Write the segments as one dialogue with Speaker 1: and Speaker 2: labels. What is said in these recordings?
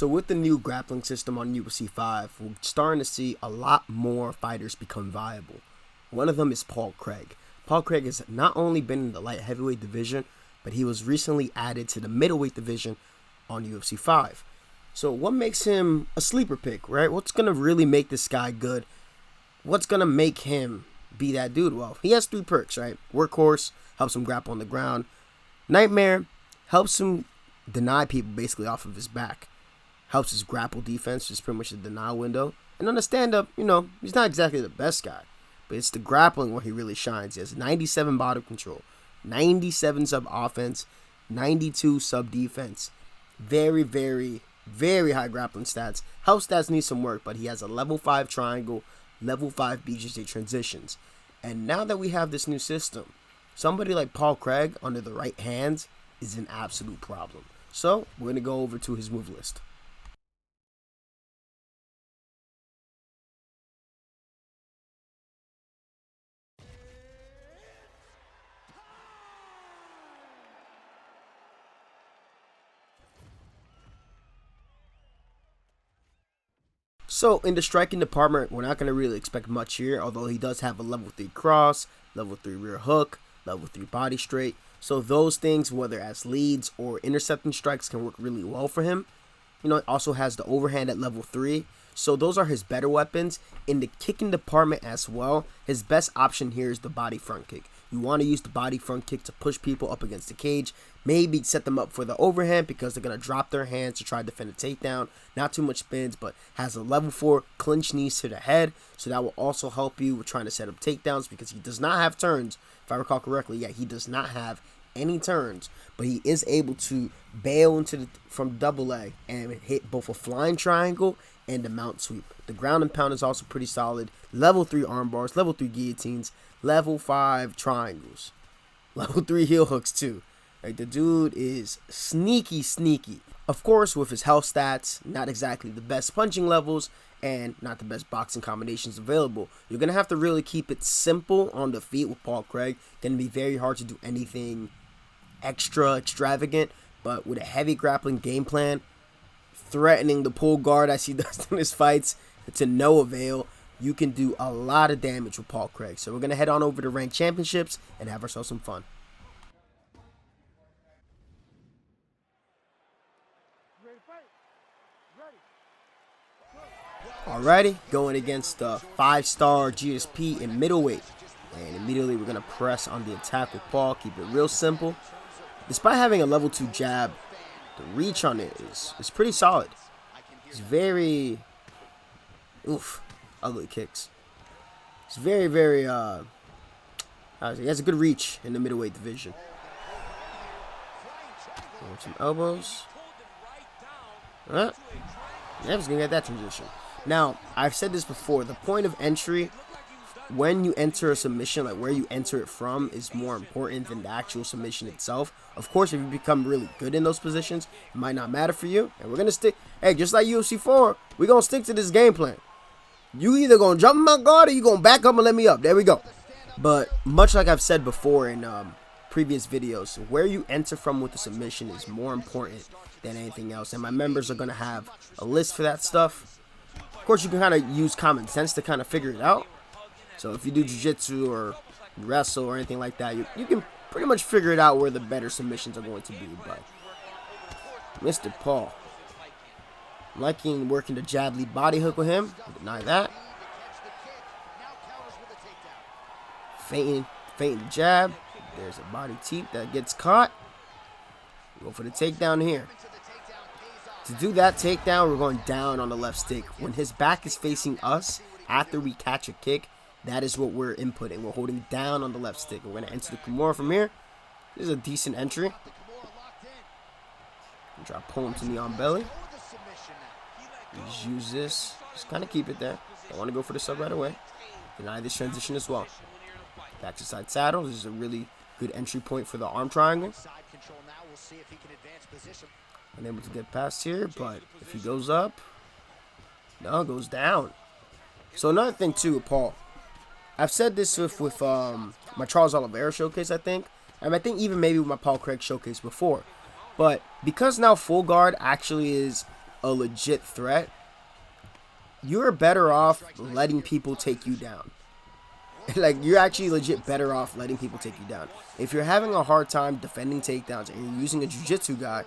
Speaker 1: So with the new grappling system on UFC 5, we're starting to see a lot more fighters become viable. One of them is Paul Craig. Paul Craig has not only been in the light heavyweight division, but he was recently added to the middleweight division on UFC 5. So what makes him a sleeper pick, right? What's going to really make this guy good? What's going to make him be that dude? Well, he has 3 perks, right? Workhorse, helps him grapple on the ground. Nightmare, helps him deny people basically off of his back. Helps his grapple defense, which is pretty much the denial window. And on the stand-up, he's not exactly the best guy. But it's the grappling where he really shines. He has 97 body control, 97 sub offense, 92 sub defense. Very, very, very high grappling stats. Health stats need some work, but he has a level 5 triangle, level 5 BJJ transitions. And now that we have this new system, somebody like Paul Craig under the right hands is an absolute problem. So we're going to go over to his move list. So in the striking department, we're not going to really expect much here, although he does have a level 3 cross, level 3 rear hook, level 3 body straight. So those things, whether as leads or intercepting strikes, can work really well for him. It also has the overhand at level 3. So those are his better weapons. In the kicking department as well, his best option here is the body front kick. You want to use the body front kick to push people up against the cage. Maybe set them up for the overhand because they're going to drop their hands to try to defend a takedown. Not too much spins, but has a level 4 clinch knees to the head. So that will also help you with trying to set up takedowns because he does not have turns. If I recall correctly, he does not have any turns. But he is able to bail from double leg and hit both a flying triangle and a mount sweep. The ground and pound is also pretty solid. Level 3 arm bars, level 3 guillotines, level 5 triangles, level 3 heel hooks too. Like, the dude is sneaky. Of course, with his health stats, not exactly the best punching levels and not the best boxing combinations available. You're going to have to really keep it simple on the feet with Paul Craig. Going to be very hard to do anything extravagant, but with a heavy grappling game plan, threatening the pull guard as he does in his fights to no avail, you can do a lot of damage with Paul Craig. So we're going to head on over to Ranked Championships and have ourselves some fun. Alrighty, going against the 5-star GSP in middleweight. And immediately we're going to press on the attack with Paul. Keep it real simple. Despite having a level 2 jab, the reach on it is pretty solid. It's very... ugly kicks. It's very, very... he has a good reach in the middleweight division. Some elbows. Yeah, he's going to get that transition. Now, I've said this before. The point of entry, when you enter a submission, like where you enter it from, is more important than the actual submission itself. Of course, if you become really good in those positions, it might not matter for you. And we're going to stick, just like UFC 4, we're going to stick to this game plan. You either going to jump in my guard or you going to back up and let me up. There we go. But much like I've said before in previous videos, where you enter from with the submission is more important than anything else. And my members are going to have a list for that stuff. Of course, you can kind of use common sense to kind of figure it out. So if you do jiu-jitsu or wrestle or anything like that, you can pretty much figure it out where the better submissions are going to be. But Mr. Paul, I'm liking working the jab lead body hook with him. Deny that. Feinting the jab. There's a body teep that gets caught. Go for the takedown here. To do that takedown, we're going down on the left stick. When his back is facing us, after we catch a kick, that is what we're inputting. We're holding down on the left stick. We're going to enter the Kimura from here. This is a decent entry. Try to pull him to knee on belly. Just use this. Just kind of keep it there. Don't want to go for the sub right away. Deny this transition as well. Back to side saddle. This is a really good entry point for the arm triangle. Unable to get past here, but if he goes up, no, goes down. So another thing too with Paul, I've said this with my Charles Oliveira showcase, I think, and I think even maybe with my Paul Craig showcase before. But because now full guard actually is a legit threat, you're better off letting people take you down. Like, you're actually legit better off letting people take you down. If you're having a hard time defending takedowns and you're using a jiu-jitsu guy,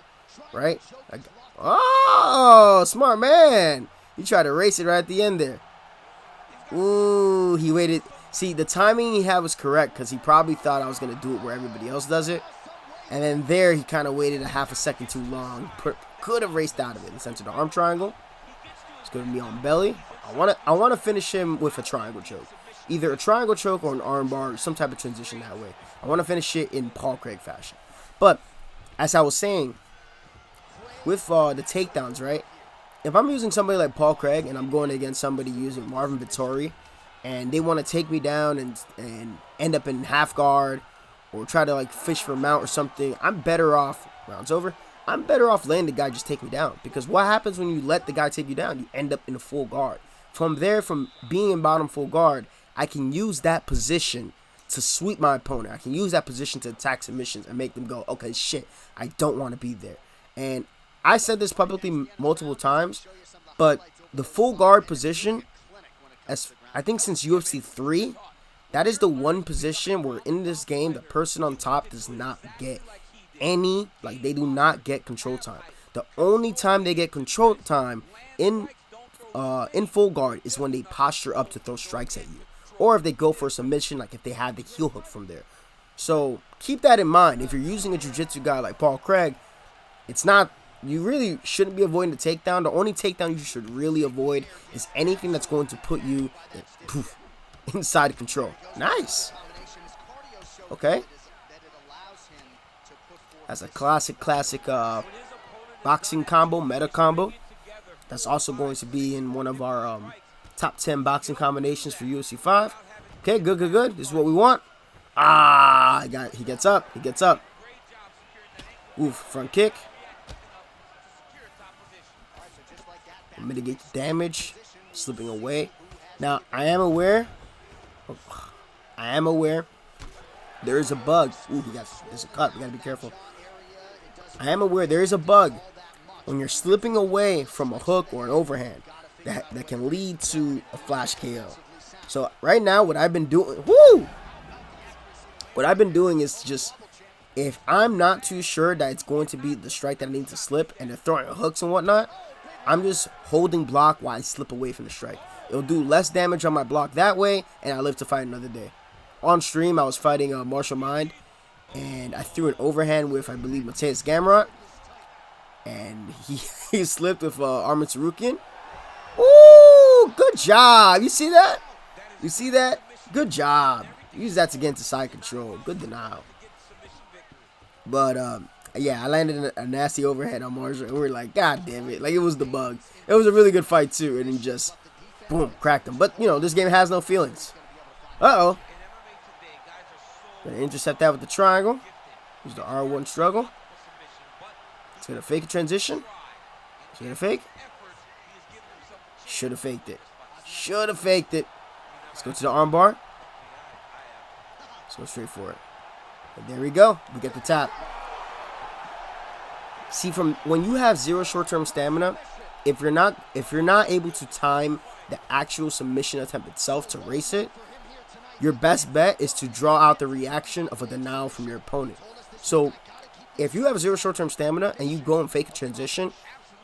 Speaker 1: right? Like, oh, smart man. He tried to race it right at the end there. Ooh, he waited. See, the timing he had was correct because he probably thought I was going to do it where everybody else does it. And then there, he kind of waited a half a second too long. Could have raced out of it. Let's enter the arm triangle. It's going to be on belly. I want to finish him with a triangle choke. Either a triangle choke or an arm bar, or some type of transition that way. I want to finish it in Paul Craig fashion. But, as I was saying, with the takedowns, right? If I'm using somebody like Paul Craig and I'm going against somebody using Marvin Vettori and they want to take me down and end up in half guard or try to like fish for a mount or something, I'm better off, round's over, I'm better off letting the guy just take me down. Because what happens when you let the guy take you down? You end up in a full guard. From there, from being in bottom full guard, I can use that position to sweep my opponent. I can use that position to attack submissions and make them go, okay, shit, I don't want to be there. And I said this publicly multiple times, but the full guard position, as I think since UFC 3, that is the one position where in this game, the person on top does not get any, like they do not get control time. The only time they get control time in full guard is when they posture up to throw strikes at you. Or if they go for a submission, like if they have the heel hook from there. So keep that in mind. If you're using a jiu-jitsu guy like Paul Craig, it's not, you really shouldn't be avoiding the takedown. The only takedown you should really avoid is anything that's going to put you inside control. Nice. Okay. That's a classic boxing combo, meta combo. That's also going to be in one of our top 10 boxing combinations for UFC 5. Okay, good. This is what we want. He gets up. Oof, front kick. Mitigate the damage. Slipping away. Now, I am aware. There is a bug. Ooh, there's a cut. We gotta be careful. I am aware there is a bug when you're slipping away from a hook or an overhand that can lead to a flash KO. So right now, what I've been doing, is just, if I'm not too sure that it's going to be the strike that I need to slip and they're throwing hooks and whatnot, I'm just holding block while I slip away from the strike. It'll do less damage on my block that way, and I live to fight another day. On stream, I was fighting Martial Mind, and I threw an overhand with, I believe, Mateus Gamrot, and he slipped with Armin Tsarukyan. Ooh, good job. You see that? Good job. Use that to get into side control. Good denial. But, yeah, I landed a nasty overhead on Marshall, and we were like, God damn it. Like, it was the bug. It was a really good fight, too, and then just, boom, cracked him. But, you know, this game has no feelings. Uh-oh. Gonna intercept that with the triangle. Use the R1 struggle. It's gonna fake a transition. It's gonna fake. Should have faked it. Let's go to the armbar. Let's go straight for it. And there we go. We get the tap. See, from when you have zero short-term stamina, if you're not able to time the actual submission attempt itself to race it, your best bet is to draw out the reaction of a denial from your opponent. So if you have zero short-term stamina and you go and fake a transition,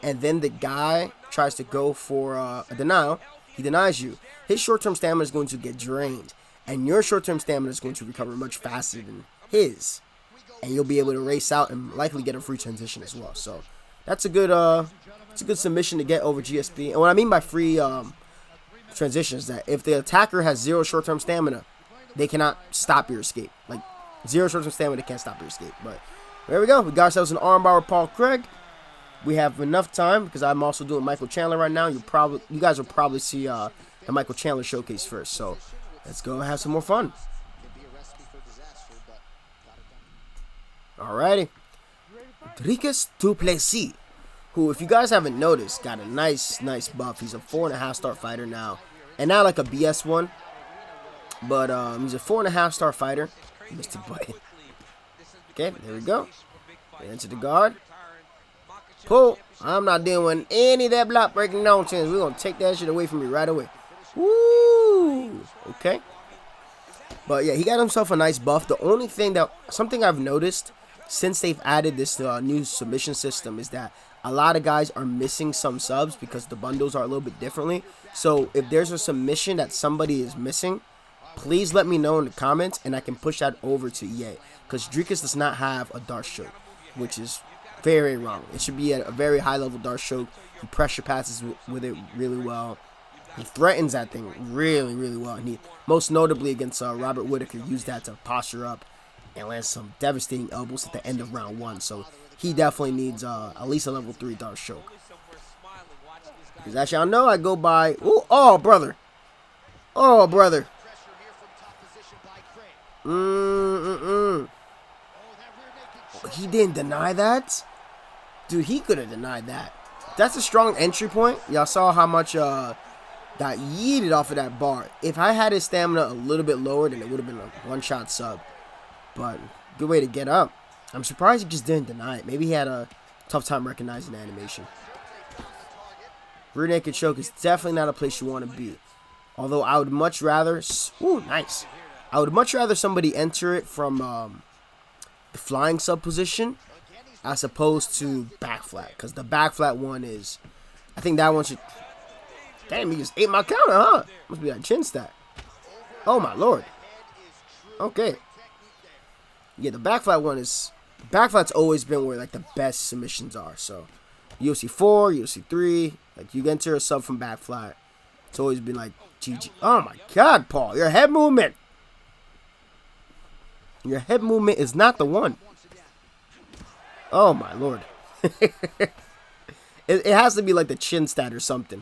Speaker 1: and then the guy tries to go for a denial, he denies you. His short-term stamina is going to get drained, and your short-term stamina is going to recover much faster than his, and you'll be able to race out and likely get a free transition as well. So that's a good submission to get over GSP. And what I mean by free transitions, that if the attacker has zero short-term stamina, they cannot stop your escape. Like, zero short-term stamina, they can't stop your escape. But there we go. We got ourselves an armbar with Paul Craig. We have enough time because I'm also doing Michael Chandler right now. You guys will probably see the Michael Chandler showcase first. So let's go and have some more fun. Alrighty. Rodriguez Duplessis, who, if you guys haven't noticed, got a nice buff. He's a 4.5-star fighter now, and not like a BS one, but he's a 4.5-star fighter. Missed the button. Okay, there we go. They enter the guard. Pull. I'm not dealing with any of that block breaking nonsense. We're going to take that shit away from me right away. Woo! Okay. But yeah, he got himself a nice buff. The only thing something I've noticed since they've added this new submission system is that a lot of guys are missing some subs because the bundles are a little bit differently. So if there's a submission that somebody is missing, please let me know in the comments and I can push that over to EA. Because Dricus does not have a dart stroke, which is very wrong. It should be at a very high level dart stroke. He pressure passes with it really well. He threatens that thing really, really well. And he, most notably against Robert Whittaker, used that to posture up and land some devastating elbows at the end of round 1. So he definitely needs at least a level 3 dart stroke. Because as y'all know, I go by... Ooh, oh, brother. Oh, brother. He didn't deny that? Dude, he could have denied that. That's a strong entry point. Y'all saw how much got yeeted off of that bar. If I had his stamina a little bit lower, then it would have been a one-shot sub. But good way to get up. I'm surprised he just didn't deny it. Maybe he had a tough time recognizing the animation. Rear naked choke is definitely not a place you want to be. Although I would much rather... Ooh, nice. I would much rather somebody enter it from the flying sub position as opposed to back flat. Because the back flat one is... I think that one should... Damn, he just ate my counter, huh? Must be that chin stat. Oh, my lord. Okay. Yeah, the back flat one is... Back flat's always been where, like, the best submissions are. So, UFC 4, UFC 3, like, you enter a sub from back flat. It's always been, like, GG. Oh, my God, Paul. Your head movement. Your head movement is not the one. Oh, my lord. it has to be, like, the chin stat or something.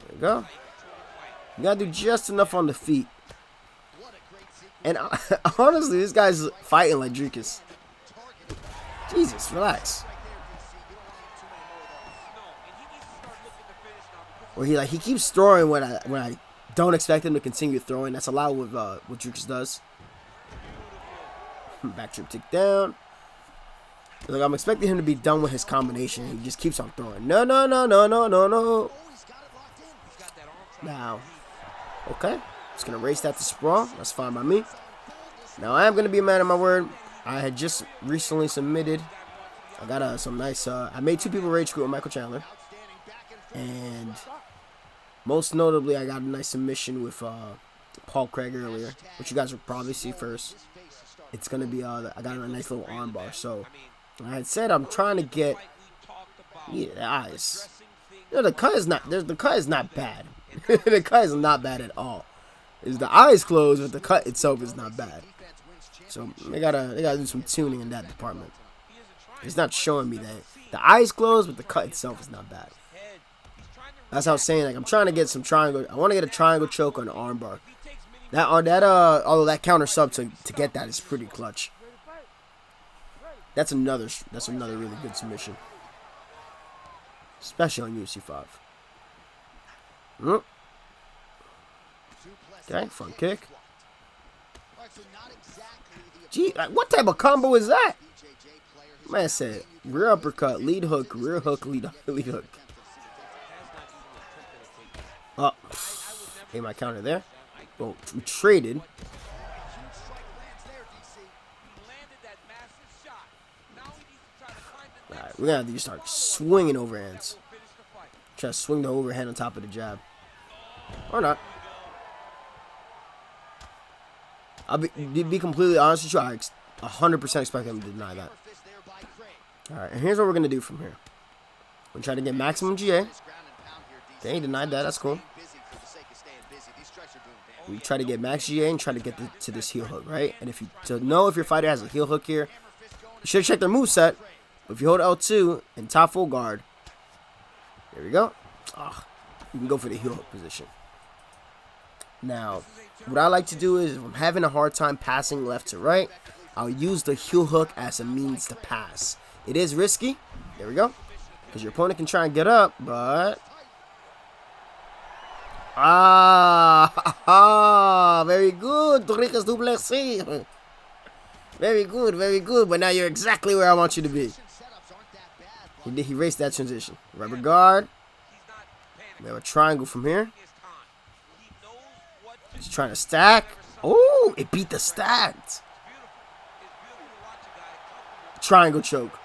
Speaker 1: There you go. You gotta do just enough on the feet. And honestly, this guy's fighting like Dricus. Jesus, relax. Or he keeps throwing when I don't expect him to continue throwing. That's a lot with what Dricus does. Back trip tick down. Like, I'm expecting him to be done with his combination. He just keeps on throwing. No, no, no, no, no, no, no. Now, okay. Just going to race that to sprawl. That's fine by me. Now, I am going to be a man of my word. I had just recently submitted. I got some nice... I made 2 people rage quit with Michael Chandler. And most notably, I got a nice submission with Paul Craig earlier, which you guys will probably see first. It's going to be... I got a nice little arm bar. So, I had said I'm trying to get... Yeah, the eyes. You know, the cut is not... The cut is not bad. The cut is not bad at all. Is the eyes closed, but the cut itself is not bad. So they gotta do some tuning in that department. It's not showing me that the eyes closed, but the cut itself is not bad. That's how I was saying. Like, I'm trying to get some triangle. I want to get a triangle choke on the armbar. Although that counter sub to get that is pretty clutch. That's another really good submission, especially on UFC 5. Okay, front kick. Gee, what type of combo is that? Man said rear uppercut, lead hook, rear hook, lead hook. Oh, hey, my counter there. Well, we traded. Alright, we're gonna have to start swinging overhands. Try to swing the overhand on top of the jab. Or not. I'll be completely honest with you. I 100% expect him to deny that. Alright, and here's what we're going to do from here. We're going to try to get maximum GA. Okay, he denied that. That's cool. We try to get max GA and try to get to this heel hook, right? And to know if your fighter has a heel hook here, you should check their moveset. But if you hold L2 and top full guard, there we go. You can go for the heel hook position. Now, what I like to do is, if I'm having a hard time passing left to right, I'll use the heel hook as a means to pass. It is risky. There we go. Because your opponent can try and get up, but... very good. Dricus Duplessis. Very good. But now you're exactly where I want you to be. He raced that transition. Rubber guard. We have a triangle from here. He's trying to stack. Oh, it beat the stacked. Triangle choke.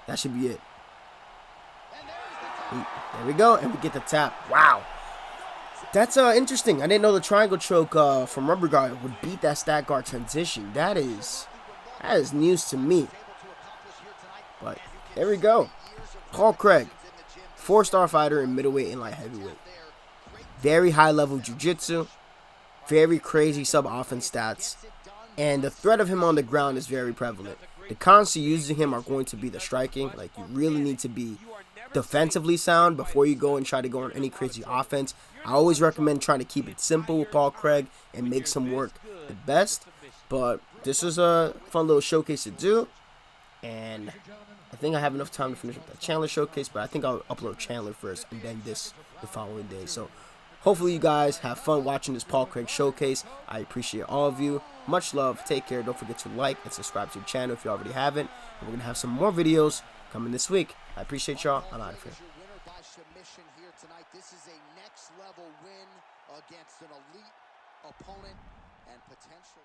Speaker 1: That should be it. There we go, and we get the tap. Wow. That's interesting. I didn't know the triangle choke from rubber guard would beat that stack guard transition. That is news to me. But there we go. Paul Craig, 4-star fighter in middleweight and light heavyweight. Very high level jiu-jitsu. Very crazy sub-offense stats. And the threat of him on the ground is very prevalent. The cons to using him are going to be the striking. Like, you really need to be defensively sound before you go and try to go on any crazy offense. I always recommend trying to keep it simple with Paul Craig and make some work the best. But this is a fun little showcase to do. And I think I have enough time to finish up the Chandler showcase, but I think I'll upload Chandler first and then this the following day. So hopefully you guys have fun watching this Paul Craig showcase. I appreciate all of you. Much love. Take care. Don't forget to like and subscribe to the channel if you already haven't. And we're going to have some more videos coming this week. I appreciate y'all. I'm out of here.
Speaker 2: This is a next level win against an elite opponent and potential.